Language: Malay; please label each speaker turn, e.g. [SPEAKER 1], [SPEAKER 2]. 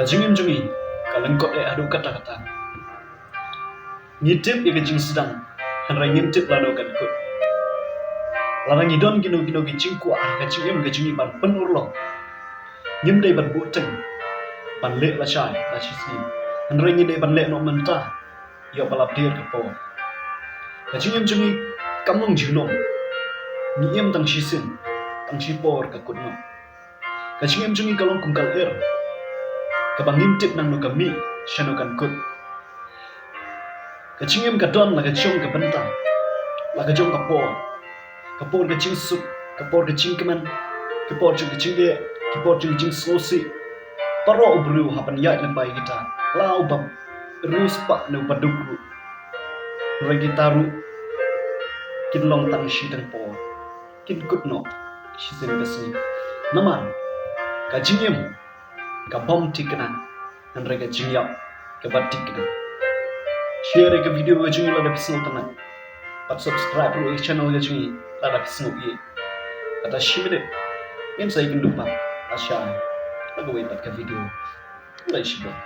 [SPEAKER 1] jingim jungi kalengkot adu kata-kata ngitip ya jing sedang hanrai ngintip lado kan kut larang idon gino gicing ku jingim jungi ban penur lo ngim dai ban buteng ban lek la chai la chisi hanrai ngi dai ban lek no mentah yo balap dir ke po jingim jungi kamung jinong ngiem tang chisin tang chipor ka kut no jingim jungi kalong kungkal kabang ngintip nang no kami shano kan kut jingim kadon la jong ka bentang la jong kapor jing sup kapor jing keman kapor jing ye kapor jing sosi paro bru hapan ya lembai kita lau bab rius pak no badugru ragi taru kin long tang shi tang po kin kut no shi sen kasi naman ka jingim ka bom tikna dan rega jingyap ka batik kita share ke video ga jingi la da pisno tanang pat subscribe ro channel ga jingi la da pisno ye kata shimide em sai kin lupa asya lagaway pat ka video lai shibo